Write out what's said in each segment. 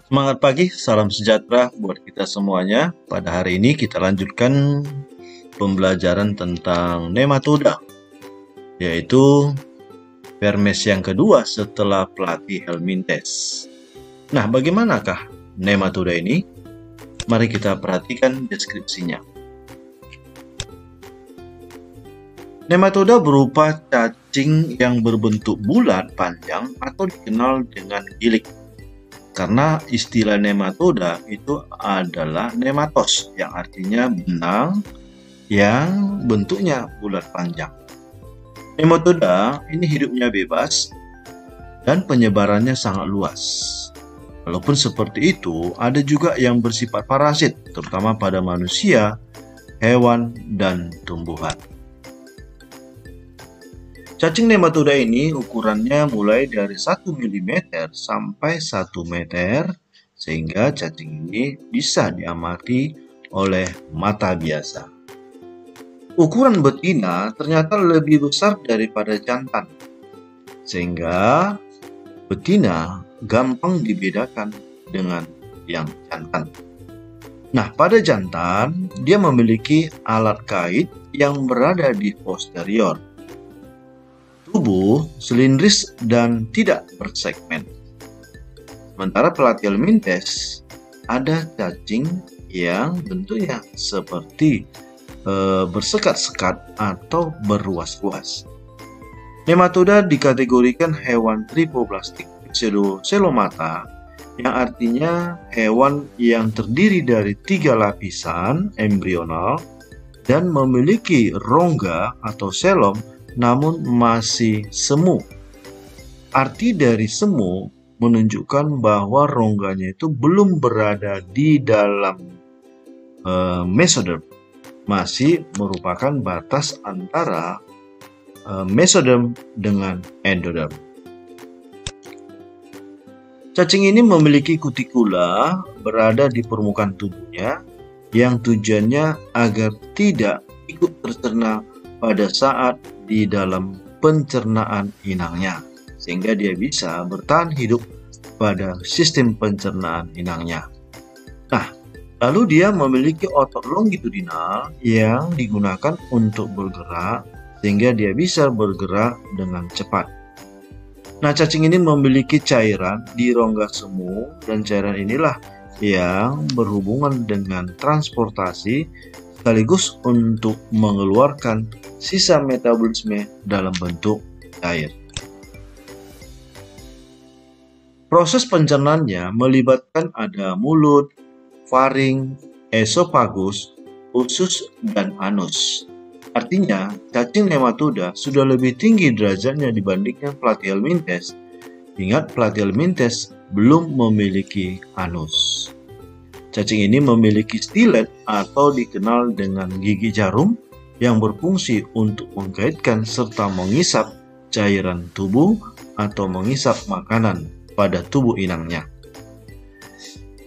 Semangat pagi, salam sejahtera buat kita semuanya. Pada hari ini kita lanjutkan pembelajaran tentang nematoda, yaitu Vermes yang kedua setelah Platyhelminthes. Nah, bagaimanakah nematoda ini? Mari kita perhatikan deskripsinya. Nematoda berupa cacing yang berbentuk bulat panjang atau dikenal dengan gilik. Karena istilah nematoda itu adalah nematos, yang artinya benang yang bentuknya bulat panjang. Nematoda ini hidupnya bebas dan penyebarannya sangat luas. Walaupun seperti itu, ada juga yang bersifat parasit, terutama pada manusia, hewan, dan tumbuhan. Cacing nematoda ini ukurannya mulai dari 1 mm sampai 1 meter, sehingga cacing ini bisa diamati oleh mata biasa. Ukuran betina ternyata lebih besar daripada jantan, sehingga betina gampang dibedakan dengan yang jantan. Nah, pada jantan, dia memiliki alat kait yang berada di posterior. Tubuh silindris dan tidak bersegmen. Sementara Platyhelminthes ada cacing yang bentuknya seperti bersekat-sekat atau berruas-ruas. Nematoda dikategorikan hewan tripoblastik pseudocelomata, yang artinya hewan yang terdiri dari 3 lapisan embrional dan memiliki rongga atau selom namun masih semu. Arti dari semu menunjukkan bahwa rongganya itu belum berada di dalam mesoderm, masih merupakan batas antara mesoderm dengan endoderm. Cacing ini memiliki kutikula berada di permukaan tubuhnya yang tujuannya agar tidak ikut tercerna pada saat di dalam pencernaan inangnya, sehingga dia bisa bertahan hidup pada sistem pencernaan inangnya. Nah, lalu dia memiliki otot longitudinal yang digunakan untuk bergerak, sehingga dia bisa bergerak dengan cepat. Nah, cacing ini memiliki cairan di rongga semu, dan cairan inilah yang berhubungan dengan transportasi sekaligus untuk mengeluarkan sisa metabolisme dalam bentuk air. Proses pencernaannya melibatkan ada mulut, faring, esofagus, usus, dan anus. Artinya, cacing nematoda sudah lebih tinggi derajatnya dibandingkan Platyhelminthes. Ingat, Platyhelminthes belum memiliki anus. Cacing ini memiliki stilet atau dikenal dengan gigi jarum yang berfungsi untuk mengkaitkan serta mengisap cairan tubuh atau mengisap makanan pada tubuh inangnya.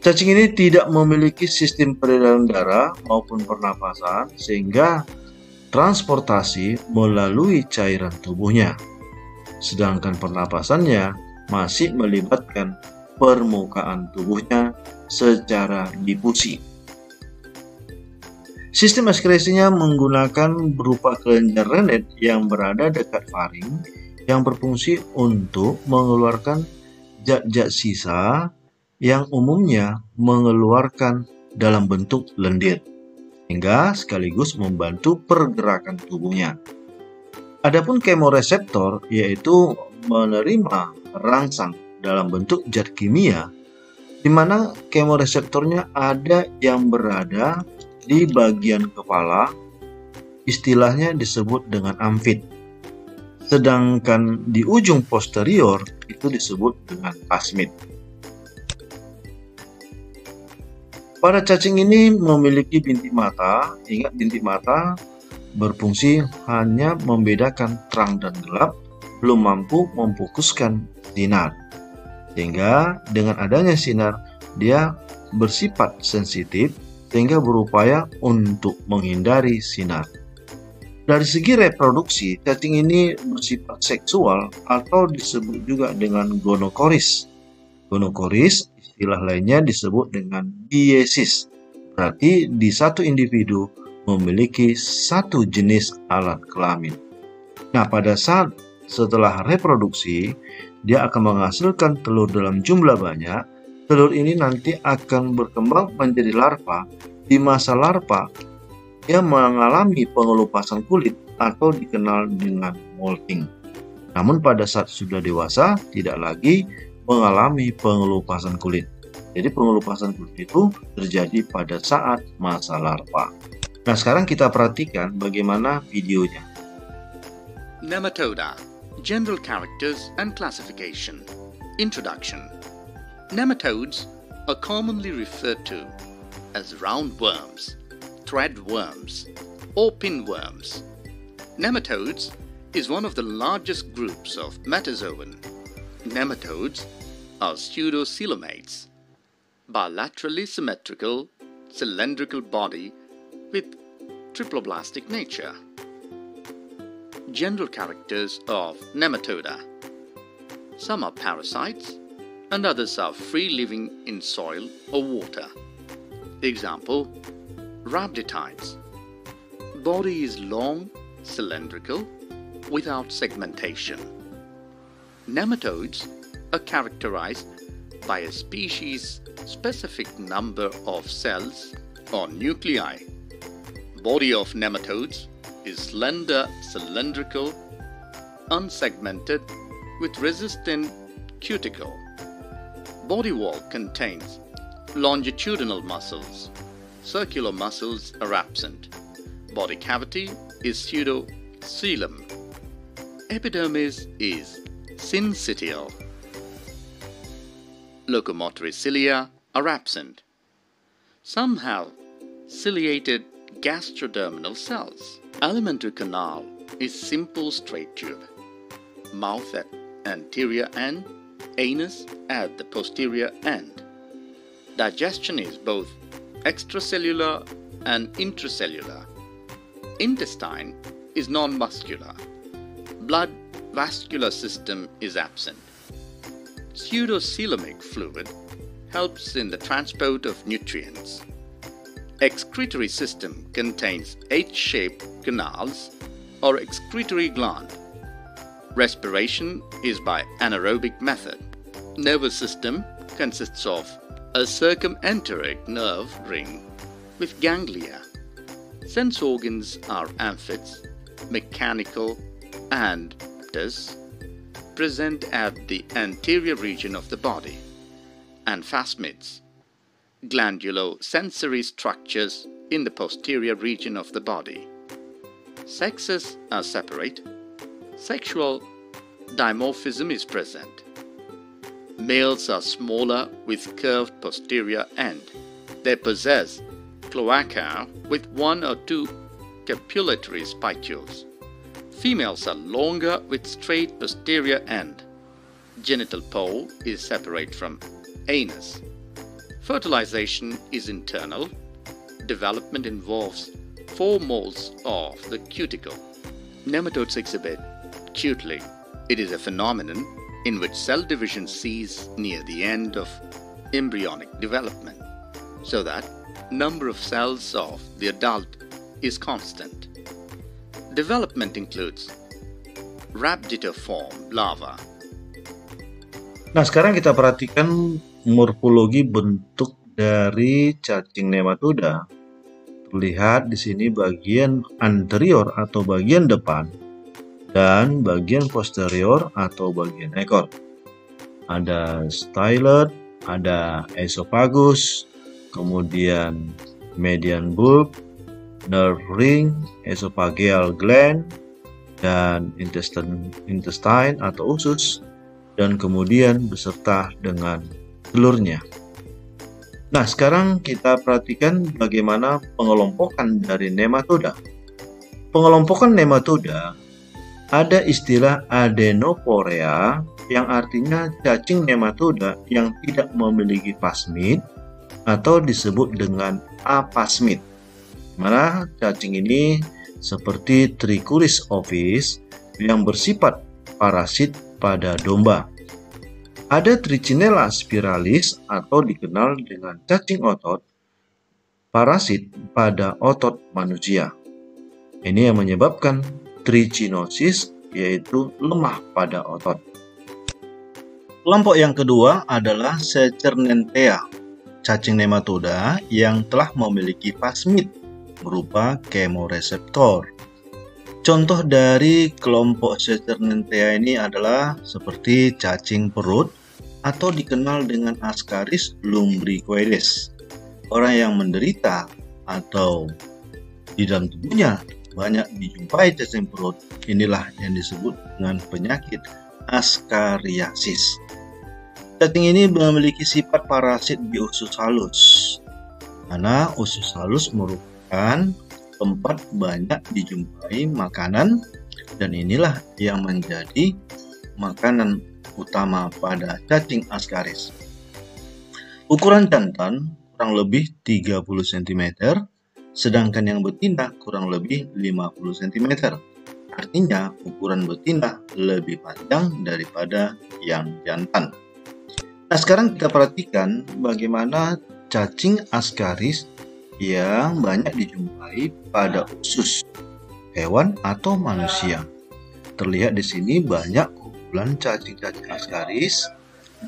Cacing ini tidak memiliki sistem peredaran darah maupun pernapasan, sehingga transportasi melalui cairan tubuhnya. Sedangkan pernapasannya masih melibatkan permukaan tubuhnya secara difusi. Sistem ekskresinya menggunakan berupa kelenjar Rennet yang berada dekat faring yang berfungsi untuk mengeluarkan zat-zat sisa yang umumnya mengeluarkan dalam bentuk lendir, hingga sekaligus membantu pergerakan tubuhnya. Adapun kemoreseptor yaitu menerima rangsang dalam bentuk zat kimia, di mana kemoreseptornya ada yang berada di bagian kepala, istilahnya disebut dengan amfit. Sedangkan di ujung posterior itu disebut dengan plasmid. Pada cacing ini memiliki bintik mata. Ingat, bintik mata berfungsi hanya membedakan terang dan gelap, belum mampu memfokuskan sinar. Sehingga dengan adanya sinar, dia bersifat sensitif sehingga berupaya untuk menghindari sinar. Dari segi reproduksi, cacing ini bersifat seksual atau disebut juga dengan gonokoris. Gonokoris istilah lainnya disebut dengan diesis. Berarti di satu individu memiliki satu jenis alat kelamin. Nah, pada saat setelah reproduksi, dia akan menghasilkan telur dalam jumlah banyak. Telur ini nanti akan berkembang menjadi larva. Di masa larva, dia mengalami pengelupasan kulit atau dikenal dengan molting. Namun pada saat sudah dewasa, tidak lagi mengalami pengelupasan kulit. Jadi pengelupasan kulit itu terjadi pada saat masa larva. Nah, sekarang kita perhatikan bagaimana videonya. Nematoda, General Characters and Classification. Introduction. Nematodes are commonly referred to as roundworms, threadworms, or pinworms. Nematodes is one of the largest groups of metazoan. Nematodes are pseudocoelomates, bilaterally symmetrical, cylindrical body with triploblastic nature. General characters of Nematoda. Some are parasites and others are free living in soil or water. Example, rhabditides. Body is long, cylindrical, without segmentation. Nematodes are characterized by a species-specific number of cells or nuclei. Body of nematodes is slender, cylindrical, unsegmented, with resistant cuticle. Body wall contains longitudinal muscles. Circular muscles are absent. Body cavity is pseudocoelom. Epidermis is syncytial. Locomotory cilia are absent. Some have ciliated gastrodermal cells. Alimentary canal is simple straight tube. Mouth at anterior end, anus at the posterior end. Digestion is both extracellular and intracellular. Intestine is non-muscular. Blood vascular system is absent. Pseudocoelomic fluid helps in the transport of nutrients. Excretory system contains H-shaped canals or excretory gland. Respiration is by anaerobic method. Nervous system consists of a circumenteric nerve ring with ganglia. Sense organs are amphids, mechanical, and thus present at the anterior region of the body, and phasmids, glandulosensory structures in the posterior region of the body. Sexes are separate. Sexual dimorphism is present. Males are smaller with curved posterior end. They possess cloaca with 1 or 2 copulatory spicules. Females are longer with straight posterior end. Genital pole is separate from anus. Fertilization is internal. Development involves 4 moles of the cuticle. Nematodes exhibit cutely. It is a phenomenon in which cell division ceases near the end of embryonic development, so that number of cells of the adult is constant. Development includes rhabditiform larva. Nah, sekarang kita perhatikan morfologi bentuk dari cacing nematoda. Terlihat di sini bagian anterior atau bagian depan dan bagian posterior atau bagian ekor. Ada stylet, ada esophagus, kemudian median bulb, nerve ring, esophageal gland, dan intestine atau usus, dan kemudian beserta dengan telurnya. Nah, sekarang kita perhatikan bagaimana pengelompokan dari nematoda. Pengelompokan nematoda ada istilah adenoporea yang artinya cacing nematoda yang tidak memiliki plasmid atau disebut dengan aplasmid. Mana cacing ini seperti Trichuris ovis yang bersifat parasit pada domba. Ada Trichinella spiralis atau dikenal dengan cacing otot, parasit pada otot manusia. Ini yang menyebabkan trichinosis, yaitu lemah pada otot. Kelompok yang kedua adalah Secernentea, cacing nematoda yang telah memiliki plasmid berupa kemoreseptor. Contoh dari kelompok Secernentea ini adalah seperti cacing perut atau dikenal dengan Ascaris lumbricoides. Orang yang menderita atau di dalam tubuhnya banyak dijumpai cacing perut, inilah yang disebut dengan penyakit Ascariasis. Cacing ini memiliki sifat parasit di usus halus, karena usus halus merupakan tempat banyak dijumpai makanan, dan inilah yang menjadi makanan utama pada cacing Ascaris. Ukuran jantan kurang lebih 30 cm, sedangkan yang betina kurang lebih 50 cm. Artinya ukuran betina lebih panjang daripada yang jantan. Nah, sekarang kita perhatikan bagaimana cacing Ascaris yang banyak dijumpai pada usus hewan atau manusia. Terlihat di sini banyak kumpulan cacing-cacing Ascaris,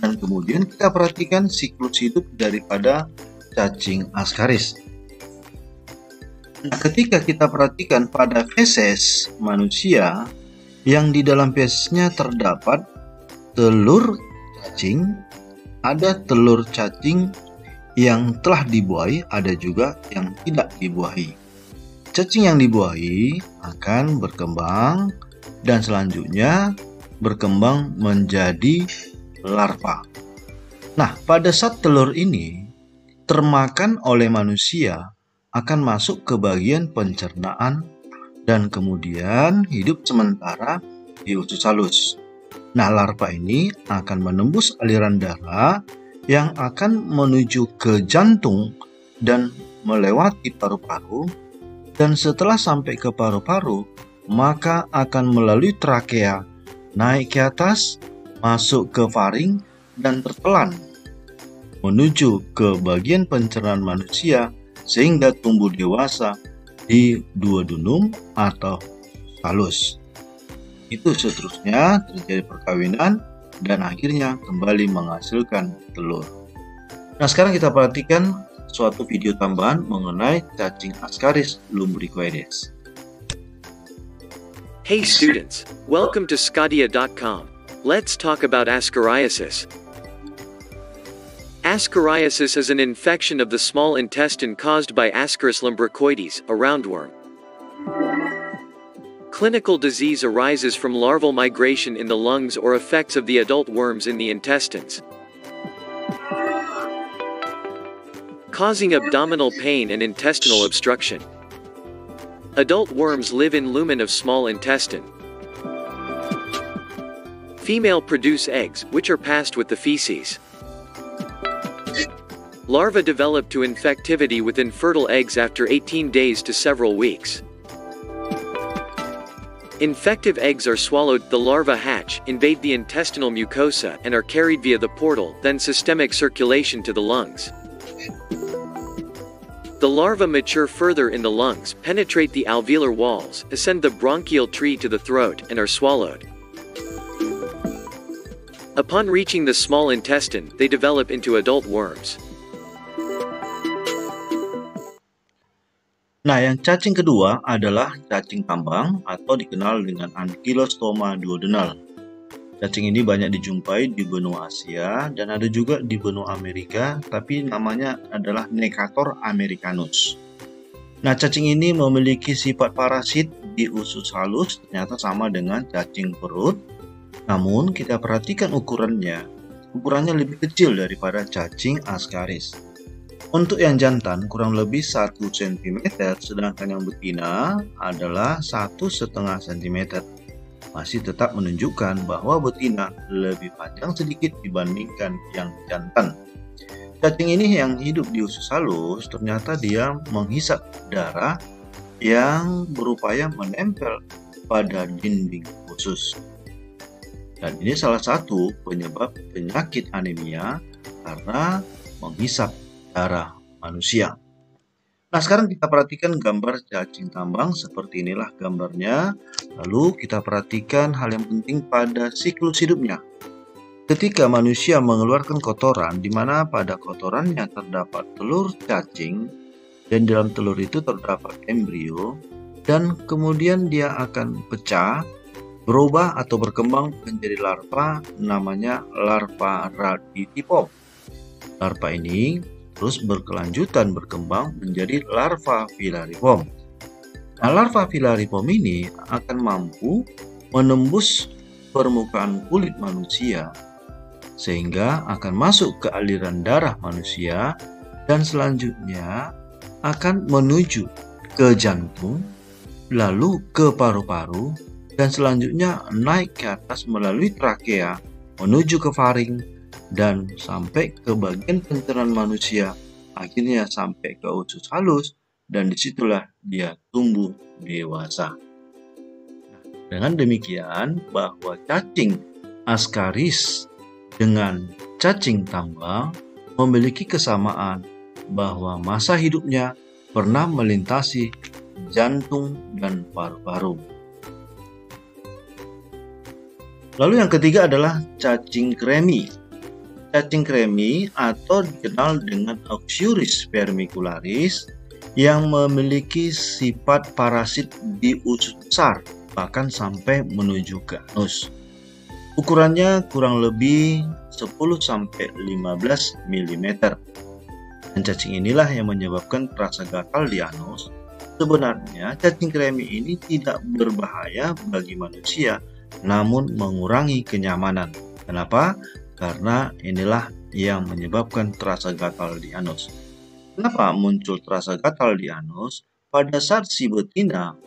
dan kemudian kita perhatikan siklus hidup daripada cacing Ascaris. Nah, ketika kita perhatikan pada feses manusia, yang di dalam fesesnya terdapat telur cacing, ada telur cacing yang telah dibuahi, ada juga yang tidak dibuahi. Cacing yang dibuahi akan berkembang dan selanjutnya berkembang menjadi larva. Nah, pada saat telur ini termakan oleh manusia, akan masuk ke bagian pencernaan dan kemudian hidup sementara di usus halus. Nah, larva ini akan menembus aliran darah yang akan menuju ke jantung dan melewati paru-paru, dan setelah sampai ke paru-paru, maka akan melalui trakea, naik ke atas, masuk ke faring, dan tertelan menuju ke bagian pencernaan manusia sehingga tumbuh dewasa di duodenum atau halus. Itu seterusnya terjadi perkawinan dan akhirnya kembali menghasilkan telur. Nah, sekarang kita perhatikan suatu video tambahan mengenai cacing Ascaris lumbricoides. Hey students, welcome to Scadia.com. Let's talk about ascariasis. Ascariasis is an infection of the small intestine caused by Ascaris lumbricoides, a roundworm. Clinical disease arises from larval migration in the lungs or effects of the adult worms in the intestines, causing abdominal pain and intestinal obstruction. Adult worms live in lumen of small intestine. Female produce eggs, which are passed with the feces. Larvae develop to infectivity within fertile eggs after 18 days to several weeks. Infective eggs are swallowed, the larvae hatch, invade the intestinal mucosa, and are carried via the portal, then systemic circulation to the lungs. The larvae mature further in the lungs, penetrate the alveolar walls, ascend the bronchial tree to the throat, and are swallowed. Upon reaching the small intestine, they develop into adult worms. Nah, yang cacing kedua adalah cacing tambang atau dikenal dengan Ankylostoma duodenal. Cacing ini banyak dijumpai di benua Asia dan ada juga di benua Amerika, tapi namanya adalah Necator americanus. Nah, cacing ini memiliki sifat parasit di usus halus, ternyata sama dengan cacing perut. Namun, kita perhatikan ukurannya lebih kecil daripada cacing Ascaris. Untuk yang jantan kurang lebih 1 cm, sedangkan yang betina adalah 1,5 cm. Masih tetap menunjukkan bahwa betina lebih panjang sedikit dibandingkan yang jantan. Cacing ini yang hidup di usus halus, ternyata dia menghisap darah yang berupaya menempel pada dinding usus. Dan ini salah satu penyebab penyakit anemia karena menghisap darah manusia. Nah, sekarang kita perhatikan gambar cacing tambang. Seperti inilah gambarnya. Lalu kita perhatikan hal yang penting pada siklus hidupnya. Ketika manusia mengeluarkan kotoran, di mana pada kotorannya terdapat telur cacing, dan dalam telur itu terdapat embrio, dan kemudian dia akan pecah, berubah atau berkembang menjadi larva, namanya larva raditipom. Larva ini terus berkelanjutan berkembang menjadi larva filariform. Nah, larva filariform ini akan mampu menembus permukaan kulit manusia sehingga akan masuk ke aliran darah manusia dan selanjutnya akan menuju ke jantung, lalu ke paru-paru, dan selanjutnya naik ke atas melalui trakea menuju ke faring dan sampai ke bagian pencernaan manusia, akhirnya sampai ke usus halus, dan disitulah dia tumbuh dewasa. Dengan demikian, bahwa cacing Ascaris dengan cacing tambang memiliki kesamaan bahwa masa hidupnya pernah melintasi jantung dan paru-paru. Lalu yang ketiga adalah cacing kremi. Cacing kremi atau dikenal dengan Oxyuris vermicularis yang memiliki sifat parasit di usus besar, bahkan sampai menuju ke anus. Ukurannya kurang lebih 10-15 mm. Dan cacing inilah yang menyebabkan rasa gatal di anus. Sebenarnya cacing kremi ini tidak berbahaya bagi manusia, namun mengurangi kenyamanan. Kenapa? Karena inilah yang menyebabkan terasa gatal di anus. Kenapa muncul terasa gatal di anus? Pada saat si betina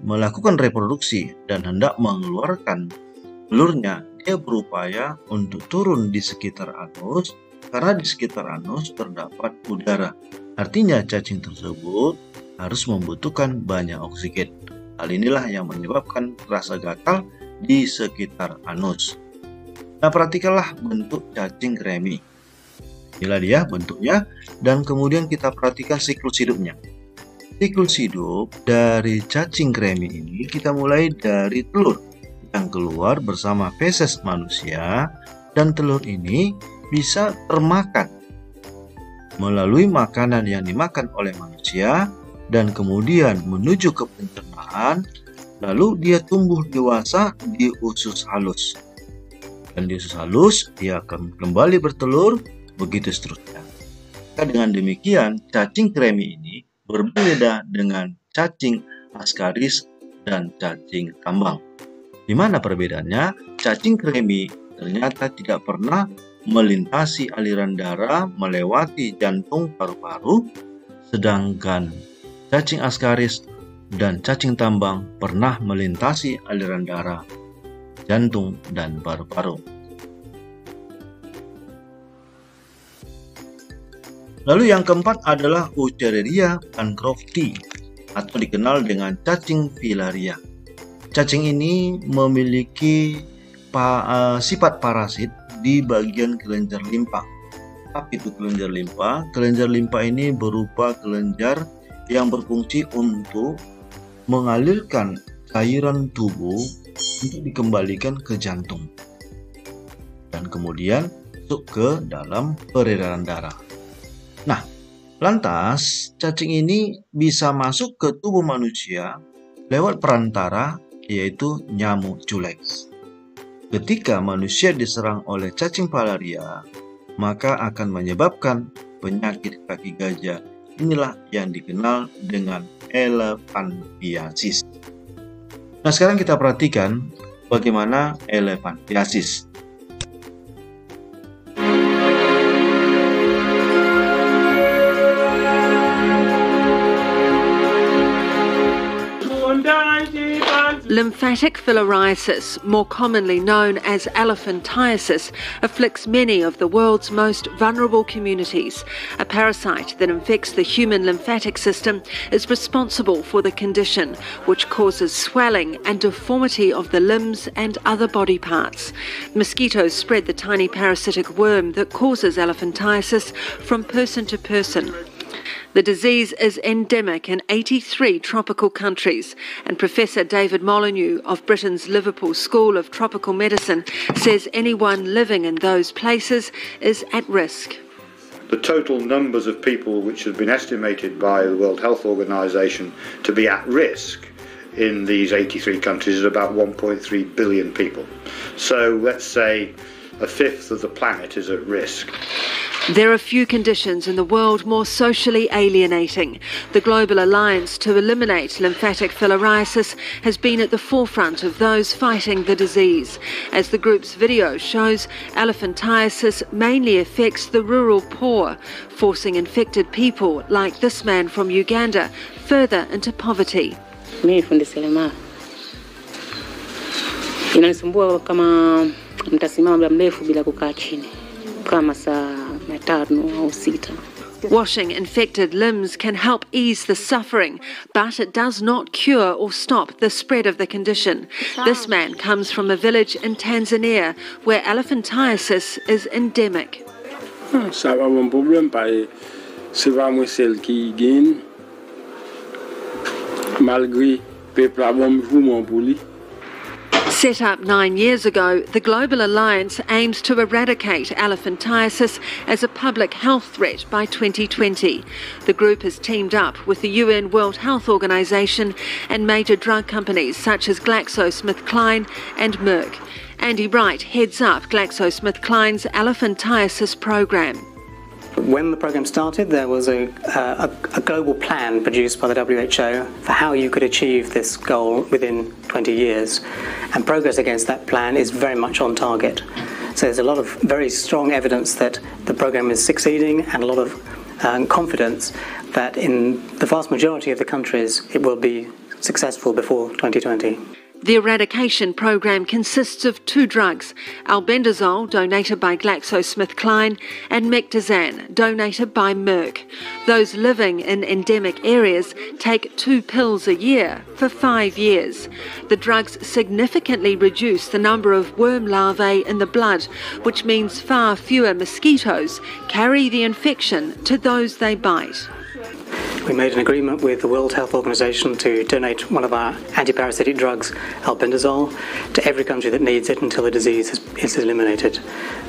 melakukan reproduksi dan hendak mengeluarkan telurnya, dia berupaya untuk turun di sekitar anus karena di sekitar anus terdapat udara. Artinya cacing tersebut harus membutuhkan banyak oksigen. Hal inilah yang menyebabkan rasa gatal di sekitar anus. Nah, perhatikanlah bentuk cacing kremi. Inilah dia bentuknya, dan kemudian kita perhatikan siklus hidupnya. Siklus hidup dari cacing kremi ini kita mulai dari telur yang keluar bersama feses manusia, dan telur ini bisa termakan melalui makanan yang dimakan oleh manusia dan kemudian menuju ke pencernaan, lalu dia tumbuh dewasa di usus halus. Dan di usus halus dia akan kembali bertelur, begitu seterusnya. Dengan demikian, cacing kremi ini berbeda dengan cacing Ascaris dan cacing tambang. Di mana perbedaannya? Cacing kremi ternyata tidak pernah melintasi aliran darah melewati jantung paru-paru, sedangkan cacing Ascaris dan cacing tambang pernah melintasi aliran darah jantung dan paru-paru. Lalu yang keempat adalah Wuchereria bancrofti atau dikenal dengan cacing filaria. Cacing ini memiliki sifat parasit di bagian kelenjar limpa. Apa itu kelenjar limpa? Kelenjar limpa ini berupa kelenjar yang berfungsi untuk mengalirkan cairan tubuh untuk dikembalikan ke jantung dan kemudian masuk ke dalam peredaran darah. Nah, lantas cacing ini bisa masuk ke tubuh manusia lewat perantara, yaitu nyamuk culex. Ketika manusia diserang oleh cacing filaria, maka akan menyebabkan penyakit kaki gajah. Inilah yang dikenal dengan elephantiasis. Nah, sekarang kita perhatikan bagaimana elephantiasis. Mondai di Lymphatic filariasis, more commonly known as elephantiasis, afflicts many of the world's most vulnerable communities. A parasite that infects the human lymphatic system is responsible for the condition, which causes swelling and deformity of the limbs and other body parts. Mosquitoes spread the tiny parasitic worm that causes elephantiasis from person to person. The disease is endemic in 83 tropical countries, and Professor David Molyneux of Britain's Liverpool School of Tropical Medicine says anyone living in those places is at risk. The total numbers of people which have been estimated by the World Health Organization to be at risk in these 83 countries is about 1.3 billion people. So let's say a fifth of the planet is at risk. There are few conditions in the world more socially alienating. The Global Alliance to Eliminate Lymphatic Filariasis has been at the forefront of those fighting the disease. As the group's video shows, elephantiasis mainly affects the rural poor, forcing infected people like this man from Uganda further into poverty. Mimi fundi seremala. Inanisumbua kama mtasimama muda mrefu bila kukaa chini. Kama saa 5 au 6. Washing infected limbs can help ease the suffering, but it does not cure or stop the spread of the condition. This man comes from a village in Tanzania where elephantiasis is endemic. Ça va un problème parce c'est vraiment celle qui gagne malgré peuple a bon mouvement pour lui. Set up 9 years ago, the Global Alliance aims to eradicate elephantiasis as a public health threat by 2020. The group has teamed up with the UN World Health Organization and major drug companies such as GlaxoSmithKline and Merck. Andy Wright heads up GlaxoSmithKline's elephantiasis program. When the program started, there was a global plan produced by the WHO for how you could achieve this goal within 20 years. And progress against that plan is very much on target. So there's a lot of very strong evidence that the program is succeeding and a lot of confidence that in the vast majority of the countries it will be successful before 2020. The eradication program consists of 2 drugs, albendazole, donated by GlaxoSmithKline, and mectizan, donated by Merck. Those living in endemic areas take 2 pills a year for 5 years. The drugs significantly reduce the number of worm larvae in the blood, which means far fewer mosquitoes carry the infection to those they bite. We made an agreement with the World Health Organization to donate one of our antiparasitic drugs, albendazole, to every country that needs it until the disease is eliminated.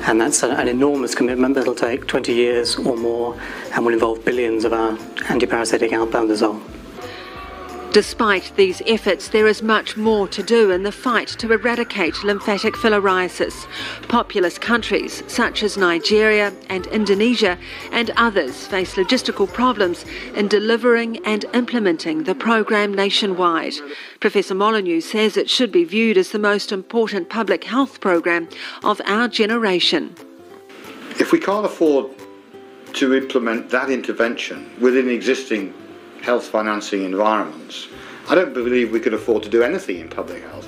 And that's an enormous commitment that'll take 20 years or more and will involve billions of our antiparasitic albendazole. Despite these efforts, there is much more to do in the fight to eradicate lymphatic filariasis. Populous countries such as Nigeria and Indonesia and others face logistical problems in delivering and implementing the program nationwide. Professor Molyneux says it should be viewed as the most important public health program of our generation. If we can't afford to implement that intervention within existing health financing environments, I don't believe we could afford to do anything in public health.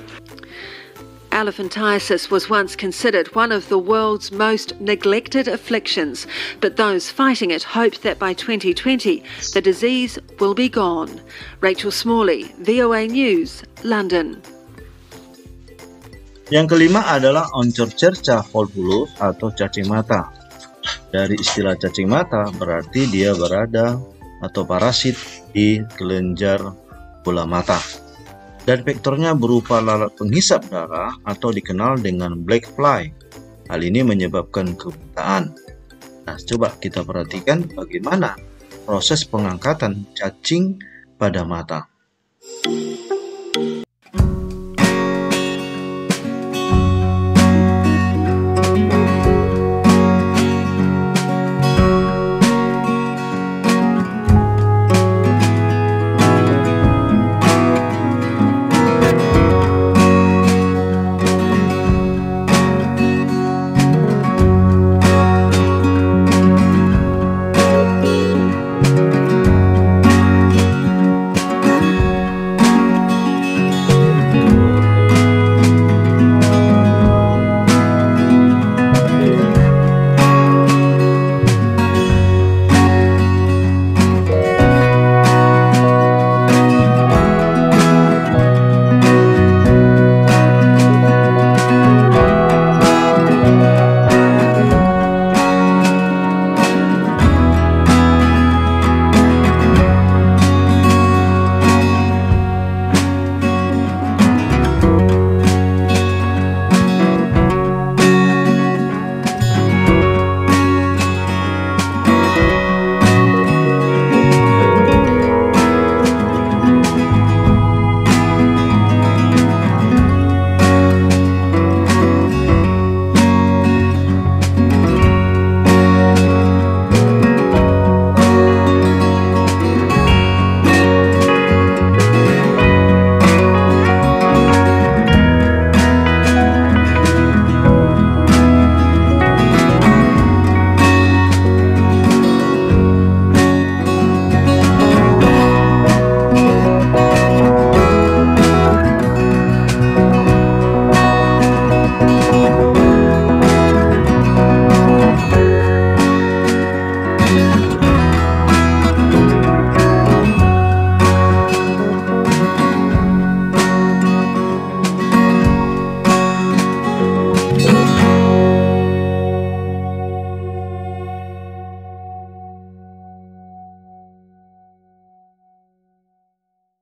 Elephantiasis was once considered one of the world's most neglected afflictions, but those fighting it hope that by 2020 the disease will be gone. Rachel Smalley, VOA News, London. Yang kelima adalah oncor cerca volvulus atau cacing mata. Dari istilah cacing mata berarti dia berada atau parasit di kelenjar bola mata. Dan vektornya berupa lalat penghisap darah atau dikenal dengan black fly. Hal ini menyebabkan kebutaan. Nah, coba kita perhatikan bagaimana proses pengangkatan cacing pada mata.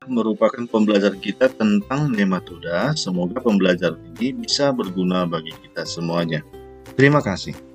merupakan pembelajaran kita tentang nematoda. Semoga pembelajaran ini bisa berguna bagi kita semuanya. Terima kasih.